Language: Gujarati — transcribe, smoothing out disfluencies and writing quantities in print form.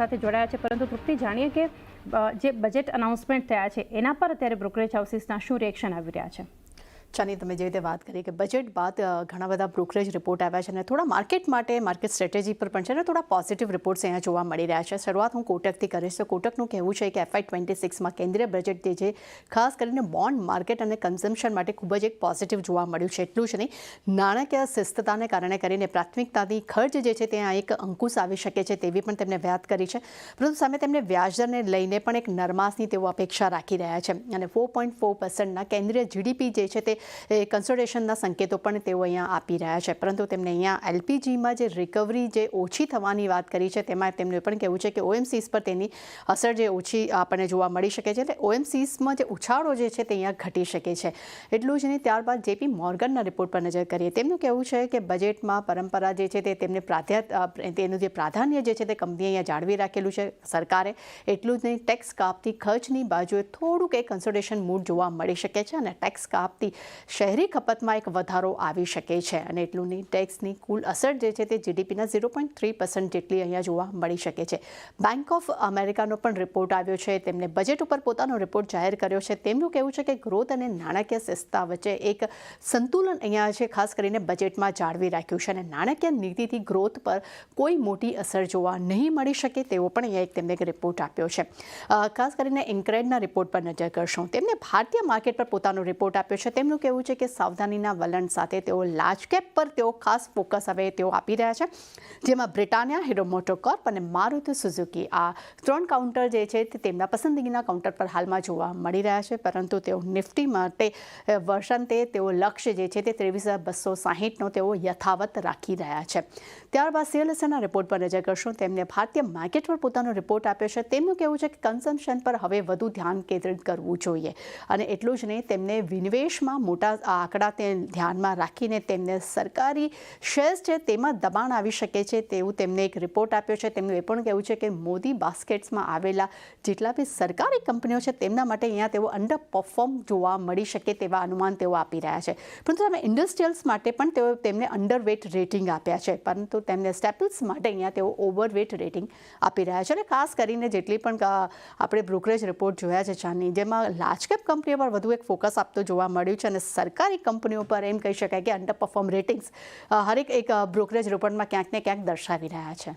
સાથે જોડાયા છે, પરંતુ તૃપ્તિ જાણીએ કે જે બજેટ અનાઉન્સમેન્ટ થયા છે એના પર અત્યારે બ્રોકરેજ હાઉસીસના શું રિએક્શન આવી રહ્યા છે? ચાની તમે જે રીતે વાત કરી કે બજેટ બાદ ઘણા બધા બ્રોકરેજ રિપોર્ટ આવ્યા છે અને થોડા માર્કેટ માટે માર્કેટ સ્ટ્રેટેજી પર પણ છે અને થોડા પોઝિટિવ રિપોર્ટ્સ અહીંયા જોવા મળી રહ્યા છે. શરૂઆત હું કોટકથી કરીશ. તો કોટકનું કહેવું છે કે FY26માં કેન્દ્રીય બજેટ જે છે ખાસ કરીને બોન્ડ માર્કેટ અને કન્ઝમ્પશન માટે ખૂબ જ એક પોઝિટિવ જોવા મળ્યું છે. એટલું જ નહીં, નાણાકીય શિસ્તતાને કારણે કરીને પ્રાથમિકતાથી ખર્ચ જે છે ત્યાં એક અંકુશ આવી શકે છે તેવી પણ તેમણે વાત કરી છે. પરંતુ સામે તેમણે વ્યાજદરને લઈને પણ એક નરમાશની તેઓ અપેક્ષા રાખી રહ્યા છે અને 4.4%ના કેન્દ્રીય GDP જે છે તે કન્સોલિડેશનના સંકેતો પણ તેઓ અહીંયા આપી રહ્યા છે. પરંતુ તેમને અહીંયા LPGમાં જે રિકવરી જે ઓછી થવાની વાત કરી છે તેમાં તેમનું એ પણ કહેવું છે કે OMCs પર તેની અસર જે ઓછી આપણને જોવા મળી શકે છે. એટલે OMCsમાં જે ઉછાળો જે છે તે અહીંયા ઘટી શકે છે. એટલું જ નહીં, ત્યારબાદ JP મોર્ગનના રિપોર્ટ પર નજર કરીએ. તેમનું કહેવું છે કે બજેટમાં પરંપરા જે છે તે તેમને તેનું જે પ્રાધાન્ય જે છે તે કંપનીએ અહીંયા જાળવી રાખેલું છે સરકારે. એટલું જ નહીં, ટેક્સ કાપથી ખર્ચની બાજુએ થોડુંક એક કન્સોલિડેશન મૂડ જોવા મળી શકે છે અને ટેક્સ કાપથી શહેરી ખપતમાં એક વધારો આવી શકે છે. અને એટલું નહીં, ટેક્સની કુલ અસર જે છે તે GDPના 0.3% જેટલી અહીંયા જોવા મળી શકે છે. બેંક ઓફ અમેરિકાનો પણ રિપોર્ટ આવ્યો છે. તેમને બજેટ ઉપર પોતાનો રિપોર્ટ જાહેર કર્યો છે. તેમનું કહેવું છે કે ગ્રોથ અને નાણાકીય શિસ્તતા વચ્ચે એક સંતુલન અહીંયા છે ખાસ કરીને બજેટમાં જાળવી રાખ્યું છે અને નાણાકીય નીતિથી ગ્રોથ પર કોઈ મોટી અસર જોવા નહીં મળી શકે તેવો પણ અહીંયા એક તેમને એક રિપોર્ટ આપ્યો છે. ખાસ કરીને ઇન્ક્રેડના રિપોર્ટ પર નજર કરશું. તેમને ભારતીય માર્કેટ પર પોતાનો રિપોર્ટ આપ્યો છે. તેમનું કહેવું છે કે સાવધાનીના વલણ સાથે તેઓ લાર્જ કેપ પર તેઓ ખાસ ફોકસ હવે તેઓ આપી રહ્યા છે, જેમાં બ્રિટાનિયા, હીરો મોટોકોર્પ અને મારુતિ સુઝુકી આ 3 કાઉન્ટર જે છે તે તેમના પસંદગીના કાઉન્ટર પર હાલમાં જોવા મળી રહ્યા છે. પરંતુ તેઓ નિફ્ટી માટે વર્ષાંતે તેઓ લક્ષ્ય જે છે તે 23,260નો તેઓ યથાવત રાખી રહ્યા છે. ત્યારબાદ CLSAના રિપોર્ટ પર નજર કરશું. તેમને ભારતીય માર્કેટ પર પોતાનો રિપોર્ટ આપ્યો છે. તેમનું કહેવું છે કે કન્ઝમ્પશન પર હવે વધુ ધ્યાન કેન્દ્રિત કરવું જોઈએ અને એટલું જ નહીં, તેમને વિનિવેશમાં મોટા આંકડા તે ધ્યાનમાં રાખીને તેમને સરકારી શેર્સ છે તેમાં દબાણ આવી શકે છે તેવું તેમને એક રિપોર્ટ આપ્યો છે. તેમનું એ પણ કહેવું છે કે મોદી બાસ્કેટ્સમાં આવેલા જેટલા બી સરકારી કંપનીઓ છે તેમના માટે અહીંયા તેઓ અંડર પરફોર્મ જોવા મળી શકે તેવા અનુમાન તેઓ આપી રહ્યા છે. પરંતુ તમે ઇન્ડસ્ટ્રીયલ્સ માટે પણ તેઓ તેમને અંડરવેટ રેટિંગ આપ્યા છે, પરંતુ તેમને સ્ટેપલ્સ માટે અહીંયા તેઓ ઓવરવેટ રેટિંગ આપી રહ્યા છે. અને ખાસ કરીને જેટલી પણ આપણે બ્રોકરેજ રિપોર્ટ જોયા છે ચાની, જેમાં લાર્જ કેપ કંપનીઓ પર વધુ એક ફોકસ આપતો જોવા મળ્યું છે અને સરકારી કંપનીઓ પર એમ કહી શકાય કે અંડર પરફોર્મ રેટિંગ્સ હરેક એક બ્રોકરેજ રિપોર્ટમાં ક્યાંક ને ક્યાંક દર્શાવી રહ્યા છે.